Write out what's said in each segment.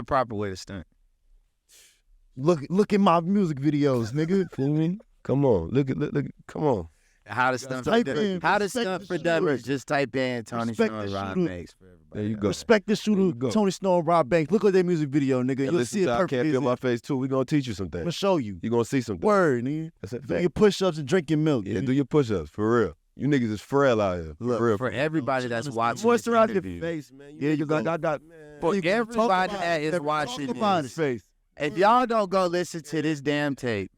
proper way to stunt? Look at my music videos, nigga. Feel me? Come on, look, come on. How to stunt type for in, How to respect stunt the for shooter. dummies. Just type in Tony Respect Shhnow and the Robb shooter. Banks for everybody. There you go. Respect the shooter, go. Tony Shhnow and Robb Banks. Look at their music video, nigga. You'll Listen see it to I perfectly. Can't Feel My Face too. We gonna teach you some I'm gonna things. show you. You gonna see something. Word, nigga. That's a Do fact. your push-ups and drink your milk. Yeah, nigga. do your push-ups for real. You niggas is frail out here. Look, for real. for everybody that's watching this Moisturize your interview, face, man. Yeah, you got that. for You can talk everybody about that it. is watching Talk about this, it. if y'all don't go listen to this damn tape,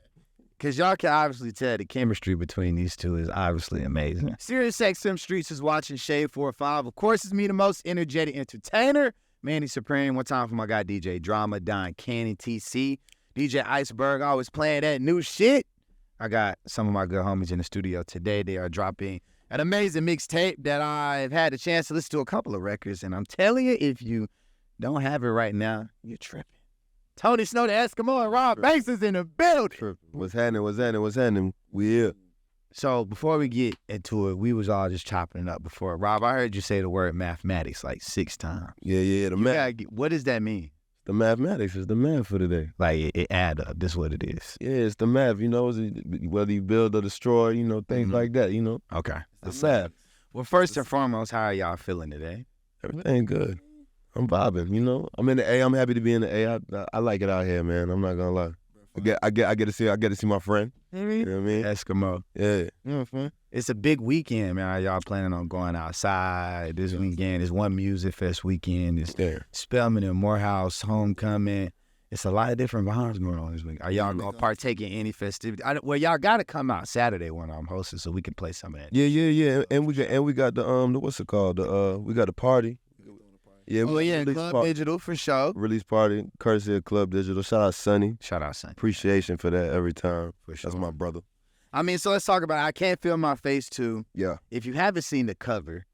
because y'all can obviously tell the chemistry between these two is obviously amazing. Serious XM Streetz is watching Shade 4-5. Of course, it's me, the most energetic entertainer, Manny Supreme. One time for my guy DJ Drama, Don Cannon, TC, DJ Iceberg, always playing that new shit. I got some of my good homies in the studio today. They are dropping an amazing mixtape that I've had a chance to listen to a couple of records, and I'm telling you, if you don't have it right now, you're tripping. Tony Shhnow, the Eskimo, and Robb Banks is in the building. What's happening? We here. So before we get into it, we was all just chopping it up before. Rob, I heard you say the word mathematics like 6 times. Yeah, the math. What does that mean? The mathematics is the math for today. Like it add up. This is what it is. Yeah, it's the math, you know, whether you build or destroy, you know, things like that, you know. Okay. The math. Well, first and foremost, how are y'all feeling today? Everything good. I'm vibing, you know. I'm in the A. I'm happy to be in the A. I like it out here, man. I'm not gonna lie. I get to see my friend. You know what I mean? Eskimo. Yeah. You know what I'm saying? It's a big weekend, man. Are y'all planning on going outside this weekend? It's one music fest weekend. It's Spelman and Morehouse homecoming. It's a lot of different vibes going on this week. Are y'all gonna partake in any festivity? Well, y'all gotta come out Saturday when I'm hosting, so we can play some of that. Yeah. And we got the what's it called? We got the party. Yeah, Club Digital for sure. Release party, courtesy of Club Digital. Shout out Sonny. Shout out Sonny. Appreciation for that every time. For sure. That's my brother. I mean, so let's talk about I Can't Feel My Face too. Yeah. If you haven't seen the cover,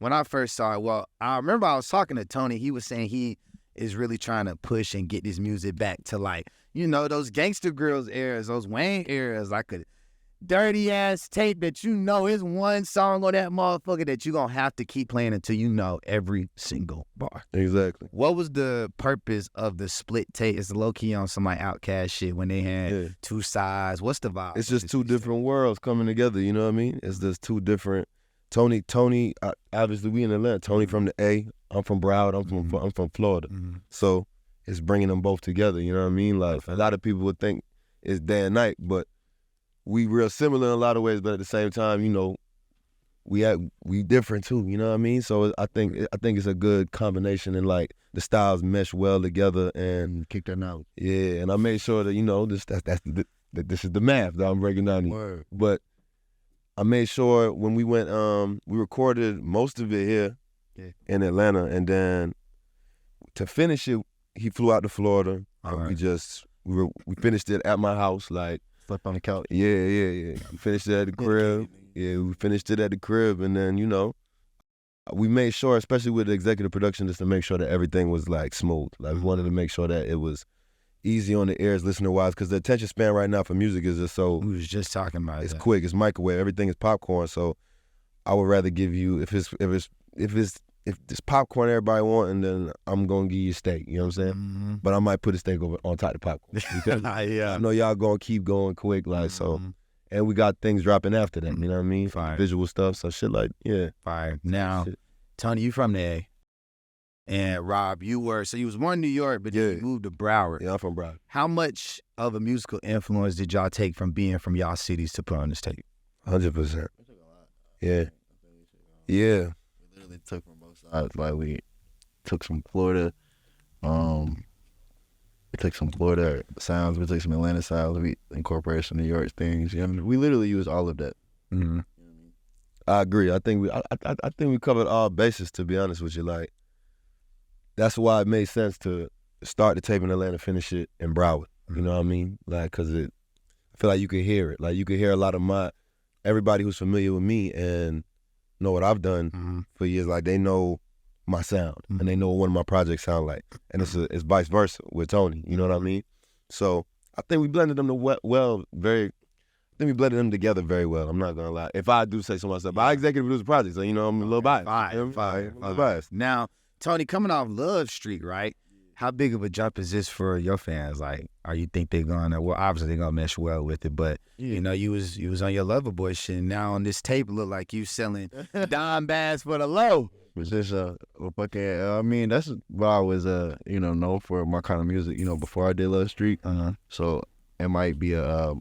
when I first saw it, well, I remember I was talking to Tony. He was saying he is really trying to push and get this music back to like, you know, those Gangsta Grills eras, those Wayne eras, like a dirty ass tape that you know is one song on that motherfucker that you gonna have to keep playing until you know every single bar. Exactly. What was the purpose of the split tape? It's low key on some like Outkast shit when they had 2 sides. What's the vibe? It's just 2 different worlds coming together. You know what I mean? It's just 2 different. Tony, obviously we in Atlanta. Tony from the A. I'm from Broward. I'm from Florida. So it's bringing them both together. You know what I mean? Like a lot of people would think it's day and night, but we real similar in a lot of ways. But at the same time, you know, we different too. You know what I mean? So I think it's a good combination, and like the styles mesh well together and kick that out. Yeah, and I made sure that, you know, this is the math that I'm breaking down here. But I made sure when we went, we recorded most of it here in Atlanta, and then to finish it, he flew out to Florida. We finished it at my house, like slept on the couch. Yeah. We finished it at the crib. Yeah, we finished it at the crib, and then, you know, we made sure, especially with the executive production, just to make sure that everything was like smooth. Like we wanted to make sure that it was easy on the ears, listener wise, because the attention span right now for music is just so. We was just talking about it's quick, it's microwave, everything is popcorn. So I would rather give you if it's popcorn everybody want, and then I'm gonna give you steak. You know what I'm saying? But I might put a steak on top of the popcorn because I know y'all gonna keep going quick, like so. And we got things dropping after that. You know what I mean? Fire. Visual stuff, so shit like fire. Now, Tony, you from the A, and Rob, you was born in New York, but you moved to Broward. Yeah, I'm from Broward. How much of a musical influence did y'all take from being from y'all cities to put on this tape? 100%. Yeah. We literally took from both sides. Like we took some Florida, we took some Florida sounds, we took some Atlanta sounds, we incorporated some New York things. You know, we literally used all of that. I agree. I think we covered all bases, to be honest with you. Like that's why it made sense to start the tape in Atlanta, finish it in Broward. You know what I mean? Like, cause I feel like you could hear it. Like you could hear a lot of everybody who's familiar with me and know what I've done for years. Like they know my sound and they know what one of my projects sound like, and it's vice versa with Tony. You know what I mean? So I think we blended them we blended them together very well. I'm not gonna lie. If I do say so myself, but I executive produce the project, so you know I'm a little biased. Fire. Biased. Now, Tony, coming off Love Street, right? How big of a jump is this for your fans? Like, are you think they're gonna? Well, obviously they're gonna mesh well with it, but you know, you was on your Loverboy shit. And now on this tape, look like you selling dime bags for the low. It's just fucking. I mean, that's what I was known for, my kind of music. You know, before I did Love Street. So it might be a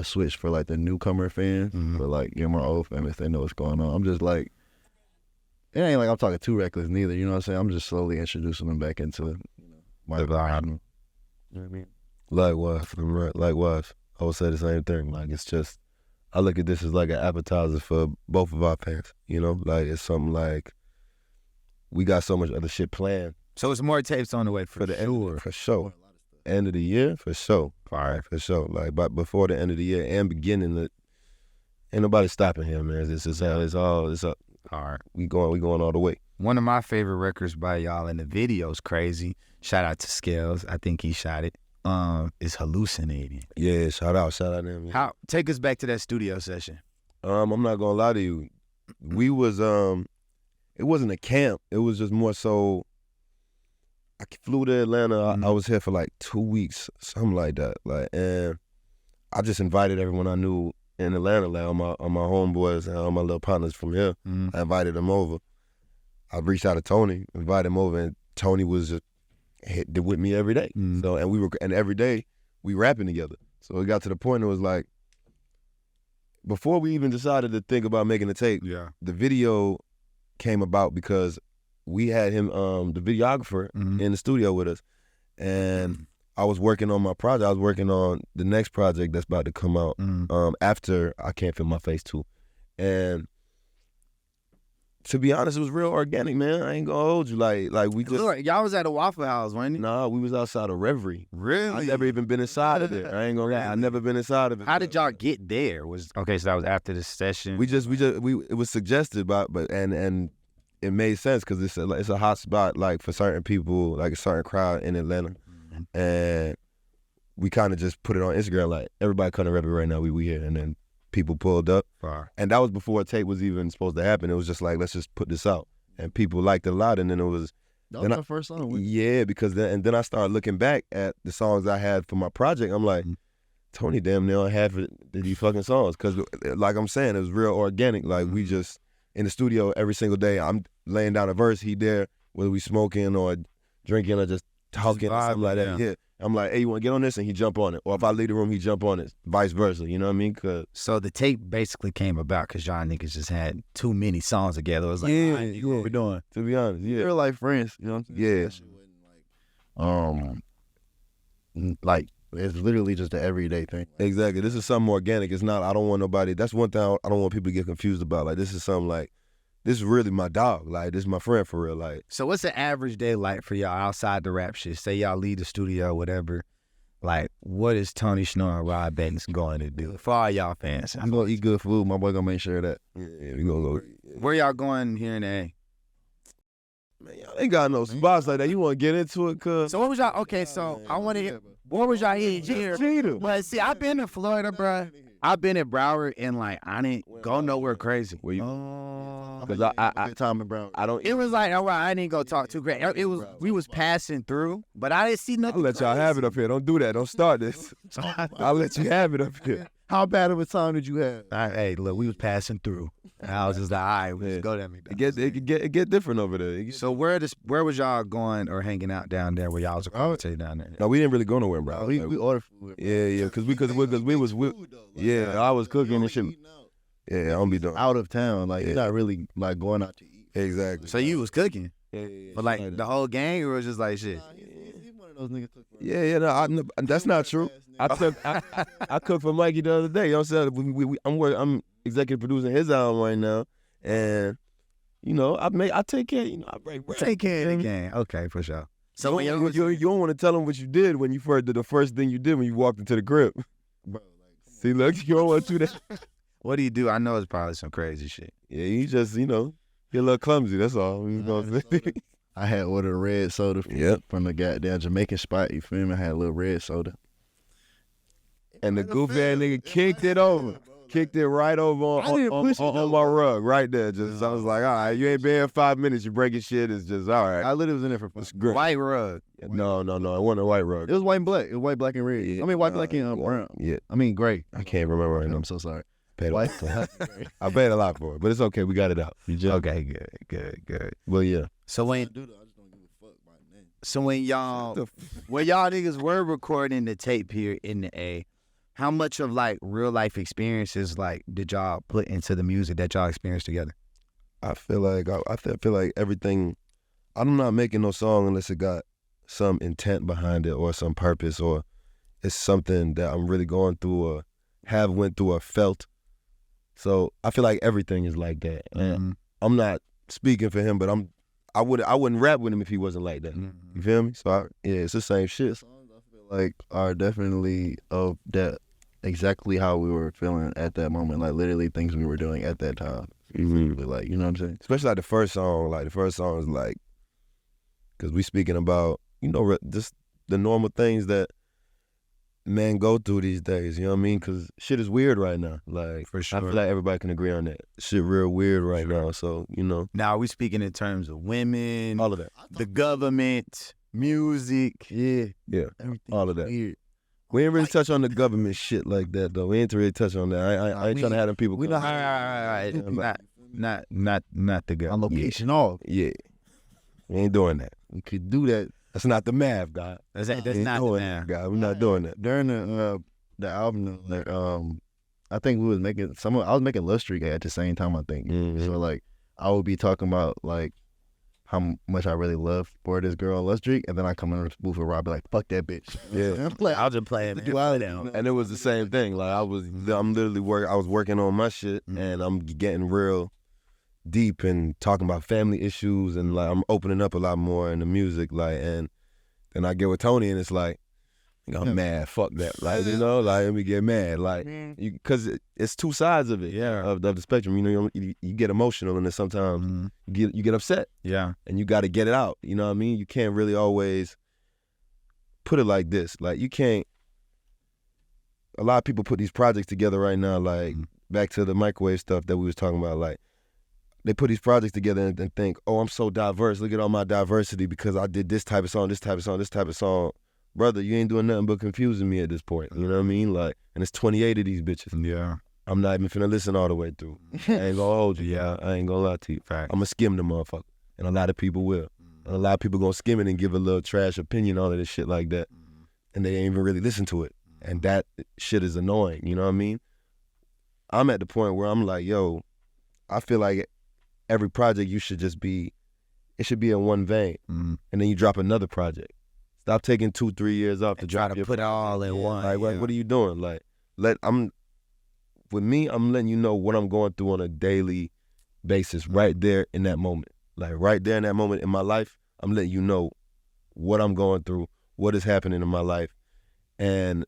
switch for like the newcomer fans, but like my old fans, they know what's going on. I'm just like, it ain't like I'm talking too reckless neither. You know what I'm saying? I'm just slowly introducing them back into my vibe. You know what I mean? Likewise. I would say the same thing. Like, it's just, I look at this as like an appetizer for both of our fans. You know, like it's something like we got so much other shit planned. So it's more tapes on the way for the end, for sure. End of the year, for sure. Fire, for sure. Like, but before the end of the year and beginning, ain't nobody stopping him, man. It's up. All right, we going all the way. One of my favorite records by y'all, and the video's crazy. Shout out to Scales. I think he shot it. Is Hallucinating. Yeah, shout out to him. Yeah. Take us back to that studio session. I'm not gonna lie to you. We was it wasn't a camp. It was just more so. I flew to Atlanta. I was here for like 2 weeks, something like that. Like, and I just invited everyone I knew in Atlanta, like all my homeboys and all my little partners from here. I invited them over. I reached out to Tony, invited him over, and Tony was just with me every day. So, and every day we rapping together. So it got to the point it was like, before we even decided to think about making a tape, the video came about because we had him, the videographer, in the studio with us, and I was working on my project. I was working on the next project that's about to come out after I Can't Feel My Face too. And to be honest, it was real organic, man. I ain't gonna hold you. Like we just... Look, y'all was at a Waffle House, wasn't you? Nah, we was outside of Reverie. Really? I never even been inside of it. I ain't gonna lie. I never been inside of it. How did y'all get there? So that was after the session? It was suggested but it made sense because it's a hot spot, like, for certain people, like a certain crowd in Atlanta. And we kind of just put it on Instagram, like, everybody come to Reverie right now, we here. And then people pulled up. And that was before a tape was even supposed to happen. It was just like, let's just put this out. And people liked it a lot. And then it was... That was our first song. Yeah, because then I started looking back at the songs I had for my project. I'm like, Tony damn near on half of these fucking songs. Because, like I'm saying, it was real organic. Like, we just, in the studio every single day, I'm laying down a verse, he there, whether we smoking or drinking or just talking or something like that. Yeah. I'm like, hey, you want to get on this? And he jump on it. Or if I leave the room, he jump on it. Vice versa, you know what I mean? So the tape basically came about because y'all niggas just had too many songs together. It was like, what we're doing. To be honest, yeah. Real life friends, you know what I'm saying? Yeah. That shit wasn't like it's literally just an everyday thing. Exactly. This is something organic. It's not, I don't want nobody, that's one thing I don't want people to get confused about. Like, this is something like, this is really my dog. Like, this is my friend for real. Like, so what's the average day like for y'all outside the rap shit? Say y'all leave the studio, whatever. Like, what is Tony Shhnow and Robb Banks going to do for all y'all fans? I'm going to eat good food. My boy going to make sure of that. Yeah, we going to go. Where y'all going here in the A? Man, y'all ain't got no spots like that. You want to get into it, cuz? So what was y'all, okay, so I want to hear, what was y'all here? But see, I've been in Florida, bro. I've been in Broward, and like, I didn't go nowhere crazy. Where you? Because I time in Broward. I don't. It was like, all right, I didn't go talk too great. It was, we was passing through, but I didn't see nothing. I'll let y'all have it up here. Don't do that. Don't start this. I'll let you have it up here. How bad of a time did you have? Hey, look, we was passing through. And I was just like, all right, let's go there. It get different over there. So where was y'all going or hanging out down there? Where y'all was going to down there? No, we didn't really go nowhere, bro. We ordered food. Yeah, because we was I was cooking and shit. Yeah, I don't be doing out of town. Like, you're not really like going out to eat. Exactly. So you was cooking? Yeah. But like the whole gang, or was just like shit? He's one of those niggas. No, that's not true. I cooked for Mikey the other day. You know what I'm saying? I'm executive producing his album right now, and you know I take care. You know, I break bread. Take care of the gang. Okay, for sure. So you don't want to tell them what you did when you first did the first thing you did when you walked into the crib. See, look, you don't want to do that. What do you do? I know it's probably some crazy shit. Yeah, you just you're a little clumsy. That's all. I had ordered a red soda from the goddamn Jamaican spot. You feel me? I had a little red soda. And the goofy ass nigga kicked it over. kicked it right over on my rug, right there. Just I was like, all right, you ain't been here 5 minutes, you breaking shit. It's just all right. I literally was in there for fun. It's great. White rug. No, it wasn't a white rug. It was white and black. It was white, black, and red. Yeah. I mean, white, black, and brown. Yeah, I mean, gray. I can't remember right now. I'm so sorry. Paid White. I paid a lot for it, but it's okay. We got it out. Okay, good. Well, yeah. So when y'all niggas were recording the tape here in the A, how much of like real life experiences like did y'all put into the music that y'all experienced together? I feel like feel like everything. I'm not making no song unless it got some intent behind it or some purpose or it's something that I'm really going through or have went through or felt. So I feel like everything is like that. And I'm not speaking for him, but I wouldn't rap with him if he wasn't like that. You feel me? So it's the same shit. Songs I feel like are definitely of that exactly how we were feeling at that moment. Like literally things we were doing at that time. Like, you know what I'm saying? Especially like the first song. Like the first song is like, because we speaking about, you know, just the normal things that men go through these days, you know what I mean? Because shit is weird right now. Like, For sure. I feel like everybody can agree on that. Shit real weird right now, so, you know. Now, are we speaking in terms of women, All of that. the government, music? Yeah, Everything all of that. weird. We ain't really touch on the government shit like that, though. We ain't really touch on that. I ain't trying to have them people We come. know how Not the on government. location off. Yeah. We ain't doing that. We could do that That's not the math, God. That's We not ain't the doing man. that, God. We're not doing that. during the album. Like, I think we was making I was making Love Streak at the same time. I think so. Like I would be talking about like how much I really love for this girl on Love Streak, and then I come in the booth with Rob, be like, "Fuck that bitch." Yeah. I'll just play it. And it was the same thing. Like I was working on my shit, and I'm getting real deep and talking about family issues, and like I'm opening up a lot more in the music. Like, and then I get with Tony, and it's like, I'm mad. Fuck that. Like, you know, like let me get mad. Like, because it's two sides of it. Yeah. Of the spectrum. You know, you get emotional, and then sometimes you get upset. Yeah. And you got to get it out. You know what I mean? You can't really always put it like this. Like you can't. A lot of people put these projects together right now. Like back to the microwave stuff that we was talking about. Like they put these projects together and think, oh, I'm so diverse. Look at all my diversity because I did this type of song, this type of song, this type of song. Brother, you ain't doing nothing but confusing me at this point. You know what I mean? Like, and it's 28 of these bitches. Yeah. I'm not even finna listen all the way through. I ain't gonna hold you. Yeah. I ain't gonna lie to you. Fact. I'm gonna skim the motherfucker. And a lot of people will. And a lot of people gonna skim it and give a little trash opinion on it and shit like that. And they ain't even really listen to it. And that shit is annoying. You know what I mean? I'm at the point where I'm like, yo, I feel like every project it should be in one vein. And then you drop another project. Stop taking 2-3 years off to Try drop to put it all in one. Like, what are you doing? Like, I'm letting you know what I'm going through on a daily basis right there in that moment. Like right there in that moment in my life, I'm letting you know what I'm going through, what is happening in my life, and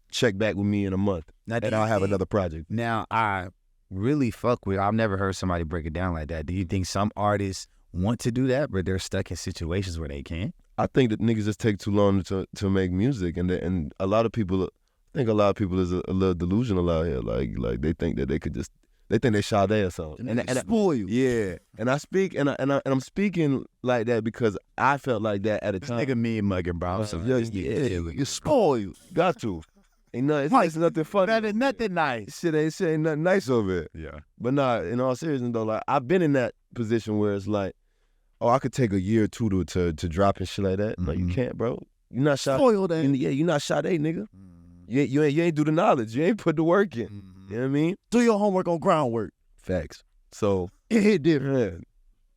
check back with me in a month, Now, and I'll have another project. Now, I really fuck with, I've never heard somebody break it down like that. Do you think some artists want to do that, but they're stuck in situations where they can't? I think that niggas just take too long to make music, and a lot of people, I think a lot of people is a little delusional out here. Like they think that they could just, they think they Sade or something. And spoil you. Yeah, and I speak, and I'm speaking like that because I felt like that at a time. Nigga me mugging, bro. So You spoil you. Got to. Ain't nothing, it's nothing funny. That is nothing nice. Shit ain't nothing nice over it. Yeah. But nah, in all seriousness though, like I've been in that position where it's like, oh, I could take a year or two to drop and shit like that. Like you can't, bro. You're not Sade. Spoiled that. Yeah, you're not Sade, nigga. You ain't do the knowledge. You ain't put the work in. You know what I mean? Do your homework on groundwork. Facts. So It hit different. yeah,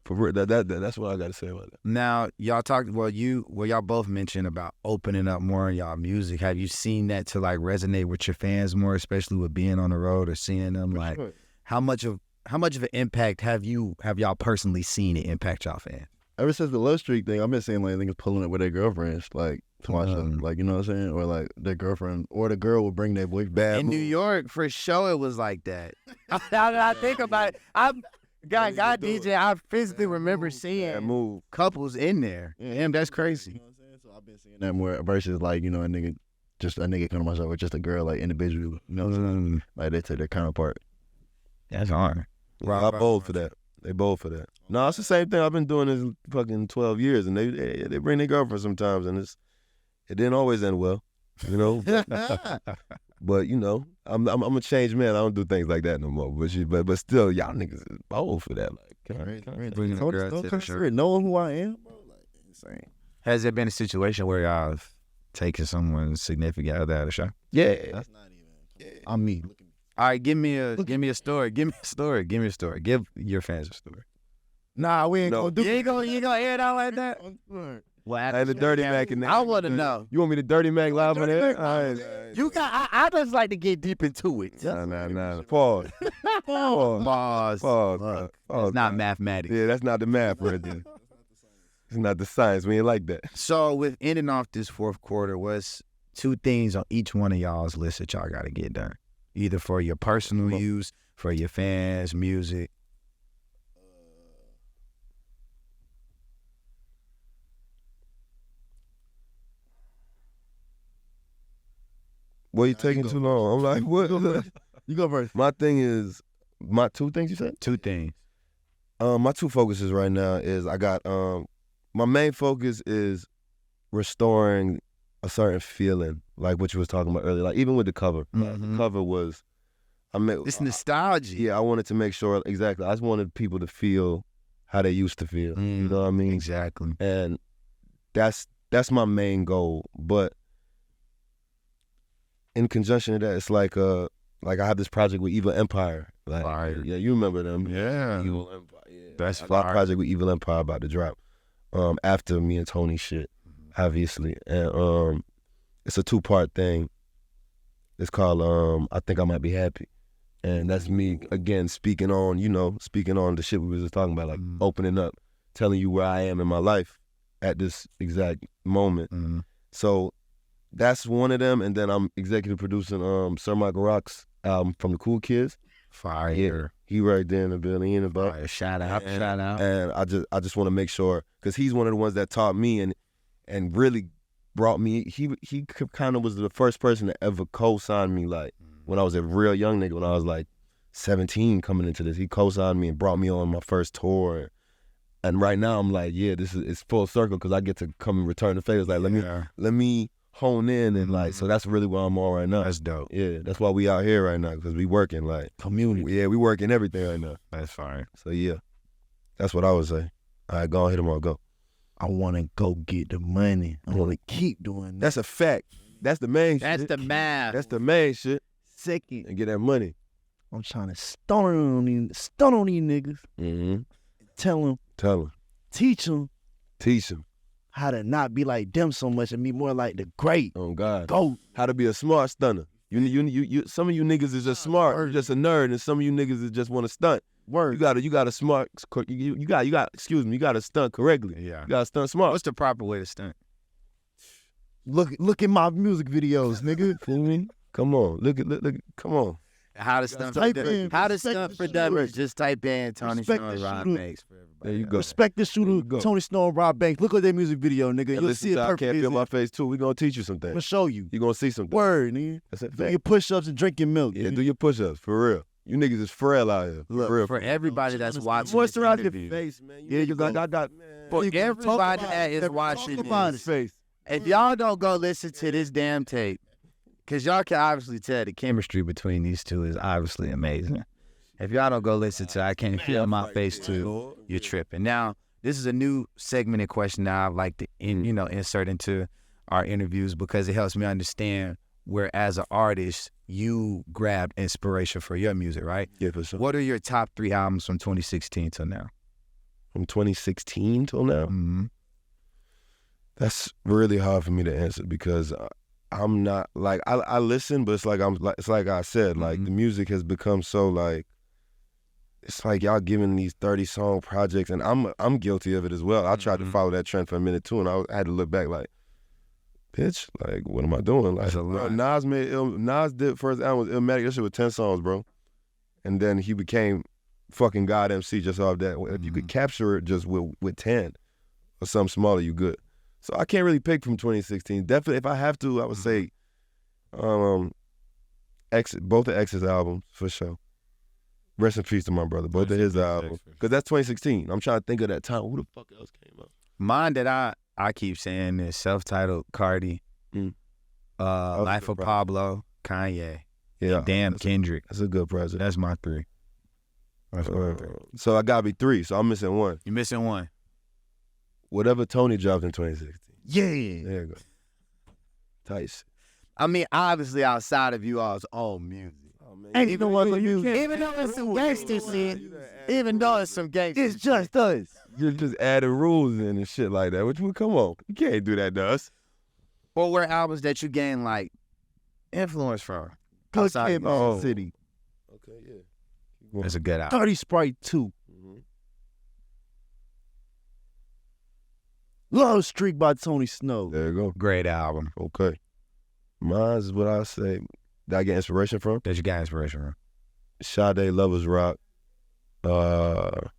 for real, that's what I got to say about that. Now, y'all talked, y'all both mentioned about opening up more in y'all music. Have you seen that to like resonate with your fans more, especially with being on the road or seeing them? Like, sure. how much of an impact have y'all personally seen it impact y'all fans? Ever since the Love Streak thing, I've been seeing like niggas pulling up with their girlfriends, like to watch them, like, you know what I'm saying, or like their girlfriend or the girl will bring their boyfriend. Bad In move. New York, for sure, it was like that. Now that I think about it, God DJ, I physically remember Bad seeing move. couples in there. Damn, that's crazy. You know what I'm saying? So I've been seeing that more versus like, you know, a nigga just a nigga come to myself or just a girl like individual. You know what I'm saying? Like they take their counterpart. That's hard. I bold for that. They bold for that. No, it's the same thing. I've been doing this fucking 12 years, and they bring their girlfriend sometimes, and it didn't always end well, you know. But you know, I'm a changed man. I don't do things like that no more. But still, y'all niggas is bold for that. Like, can I Bringing a girl to the shirt. Knowing who I am, bro, like insane. Has there been a situation where y'all have taken someone's significant other out of show? Yeah. That's not even. I'm me. All right, give me a story. Give your fans a story. Nah, we ain't gonna do. You ain't gonna air it out like that. Well, And the Dirty Mac and that. I want to know. You want me to Dirty Mac live on there? You got. I just like to get deep into it. Nah. Pause. Pause. It's not mathematics. Yeah, that's not the math right there. It's not the science. We ain't like that. So with ending off this fourth quarter, what's 2 things on each one of y'all's list that y'all got to get done? Either for your personal use, for your fans, music. Boy, you taking too long. I'm like, what? You go first. My thing is, my 2 things you said? 2 things. My 2 focuses right now is I got, my main focus is restoring a certain feeling, like what you was talking about earlier. Like even with the cover, the cover was, It's nostalgia. Yeah, I wanted to make sure, exactly. I just wanted people to feel how they used to feel. You know what I mean? Exactly. And that's my main goal. But in conjunction to that, it's like I have this project with Evil Empire. Like, Fire. Yeah, you remember them? Yeah. Evil Empire. Yeah. That's I got a fire. project with Evil Empire about to drop. After me and Tony shit, obviously, and it's a 2-part thing. It's called I Think I Might Be Happy. And that's me, again, speaking on the shit we was just talking about, like opening up, telling you where I am in my life at this exact moment. So that's one of them. And then I'm executive producing Sir Michael Rock's album From the Cool Kids. Fire. Yeah, he right there in the building. He in the back. Fire. Shout out. And I just want to make sure, because he's one of the ones that taught me and really brought me. He kind of was the first person to ever co-sign me, like when I was a real young nigga, when I was like 17 coming into this. He co-signed me and brought me on my first tour. And right now I'm like, yeah, it's full circle, because I get to come and return the favors. Like let me hone in, and like, so that's really where I'm on right now. That's dope. Yeah, that's why we out here right now, because we working like Community. Yeah, we working everything right now. That's fire. So yeah, that's what I would say. All right, go on, hit them all, go. I want to go get the money. I want to keep doing that. That's a fact. That's the main shit. That's the math. That's the main shit. Second, And get that money. I'm trying to stun on these niggas. Mm-hmm. Tell them, teach them how to not be like them so much and be more like the great. Oh God. Go. How to be a smart stunner. You some of you niggas is just smart. You're just a nerd, and some of you niggas is just want to stunt. Word. You got to smart. You got. Excuse me. You got to stunt correctly. Yeah. You got to stunt smart. What's the proper way to stunt? Look at my music videos, nigga. Feel me? Come on. Look. Come on. How to stunt Type for in, How to respect stunt the for shooter. dummies. Just type in Tony Respect Shhnow and the Robb shooter. Banks for everybody. There you go. Respect the shooter, you go. Tony Shhnow and Robb Banks. Look at their music video, nigga. You'll Listen see it to I perfect. Can't Feel My Face too. We gonna teach you some I'm gonna things. show you. You gonna see some things. Word, nigga. That's a Do fact. your push-ups and drink your milk. Yeah, nigga. do your push-ups for real. You niggas is frail out here. Look, for real. for everybody that's watching this Moisturize your interview, face, man. Yeah, you got. for Nigga, everybody talk about that it. is watching Talk about this, it. face. if y'all don't go listen to this damn tape, because y'all can obviously tell the chemistry between these two is obviously amazing. If y'all don't go listen to I Can't Feel My Face too, you're tripping. Now, this is a new segmented question that I like to insert into our interviews, because it helps me understand where, as an artist, you grabbed inspiration for your music, right? Yeah, for sure. What are your top 3 albums from 2016 till now? From 2016 till now? Mm-hmm. That's really hard for me to answer, because I'm not like I listen, but it's like I said, like the music has become so like, it's like y'all giving these 30-song projects, and I'm guilty of it as well. I tried to follow that trend for a minute too, and I had to look back like, bitch, like what am I doing? Like Nas did first album with Illmatic. That shit was 10 songs, bro, and then he became fucking God MC just off that. If you could capture it just with 10 or something smaller, you good. So I can't really pick from 2016. Definitely, if I have to, I would say Both of X's albums for sure. Rest in peace to my brother. Both of his albums, because that's 2016. I'm trying to think of that time. Who the fuck else came out? Mine that I keep saying is self-titled Cardi, Life of Pablo, Kanye, Yeah, Damn Kendrick. That's a good present. That's my three. So I gotta be three. So I'm missing one. You're missing one. Whatever Tony dropped in 2016. Yeah. There you go. Tight. I mean, obviously outside of you all's own music. Ain't even one for music. Even though it's some gangster shit, even though it's some gangster, It's just us. You're just adding rules in and shit like that. Come on. You can't do that to us. Or were albums that you gained like influence from? Coach Outside of Campbell City. Okay, yeah. It's a good album. 30 Sprite 2. Mm-hmm. Love Streak by Tony Shhnow. There you go. Great album. Okay. Mine's what I say. Did I get inspiration from? That you got inspiration from? Sade, Lovers Rock. Hold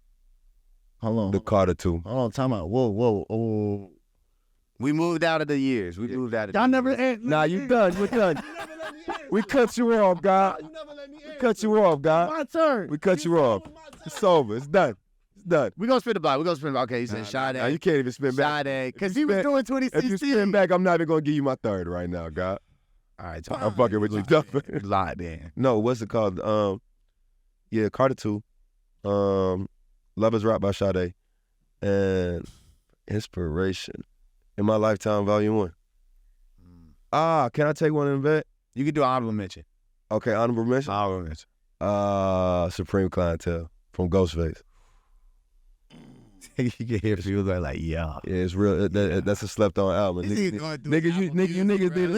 on. The Carter 2. Hold on, time out. Whoa. Oh. We moved out of the years. We moved out of Y'all the never years. Nah, you done. We're done. We cut you off, God. We cut you off, God. My turn. We cut you off. It's over. It's done. It's done. We're going to spin the block. Okay, he said Sade. Nah, you can't even spin back. Sade. Because he was doing If 2016. you spin back, I'm not even going to give you my third right now, God. All right, I'm fucking with you. Locked in. No, what's it called? Yeah, Carter 2. Lovers Rock by Sade. And Inspiration. In My Lifetime, Volume 1. Can I take one in bed? You can do honorable mention. Okay, honorable mention. Honorable mention. Supreme Clientele from Ghostface. You can hear people going like, yeah. Yeah, it's real. That's a slept-on album. Niggas, you niggas did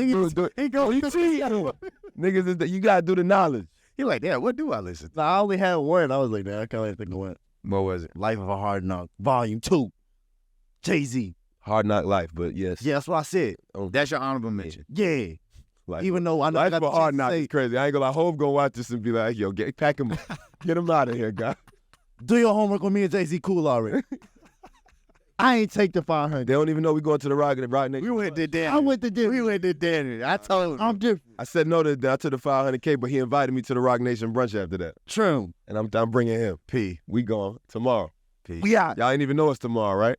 Niggas, you gotta do the knowledge. He like, yeah, what do I listen to? Nah, I only had one. I was like, nah, I can't even think of one. What was it? Life of a Hard Knock, Volume 2. Jay-Z. Hard Knock Life, but yes. Yeah, that's what I said. That's your honorable mention. Yeah. Life. Even though I know Life of a Hard Knock is crazy. I ain't gonna lie. Hove gonna watch this and be like, yo, pack him up. Get him out of here, guy. Do your homework with me and Jay-Z cool already. I ain't take the 500. They don't even know we going to the Rock Nation. We went to dinner. I went to dinner. We went to dinner. I told him. I'm different. I said no to that. I took the 500K, but he invited me to the Rock Nation brunch after that. True. And I'm bringing him. P. We going tomorrow. P. We out. Y'all ain't even know it's tomorrow, right?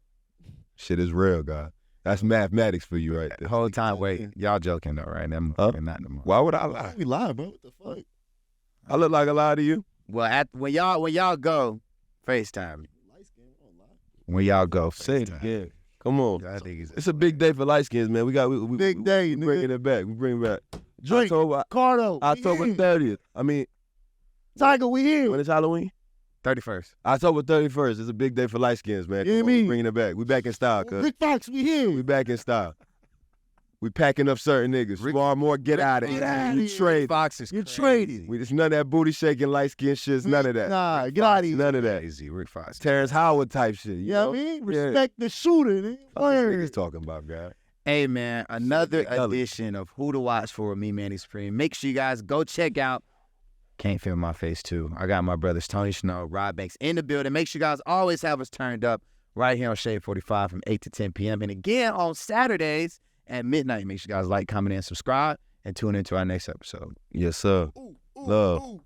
Shit is real, God. That's mathematics for you right there. The whole time, wait. Y'all joking though, right? Not no more. Why would I lie? We live, bro. What the fuck? I look like a lie to you? Well, when y'all go, FaceTime me. When y'all go, Say it FaceTime. again. Come on. I think It's a big day for light skins, man. We Big day, nigga. bringing it back. We bring it back. Drake, Cardo, October 30th. I mean, Tiger, we here. when is Halloween? 31st. October 31st. It's a big day for light skins, man. You hear Come on, me? we bringing it back. We back in style, cuz. Big Fox, we here. We back in style. We packing up certain niggas. Smart more, get out of Get here. outta You here. trade. Fox is You're crazy. trading. It's none of that booty shaking, light skin shit. It's none of that. Nah, get out of here. None of that. Crazy. Rick Fox. Terrence Howard type shit. You know what I mean? Respect the shooter, nigga. What niggas talking about, guy? Hey man, another Kelly. edition of Who to Watch for with me, Manny Supreme. Make sure you guys go check out Can't Feel My Face too. I got my brothers Tony Shhnow, Robb Banks in the building. Make sure you guys always have us turned up right here on Shade 45 from 8 to 10 p.m. And again on Saturdays at midnight. Make sure you guys like, comment, and subscribe, and tune into our next episode. Yes, sir. Love.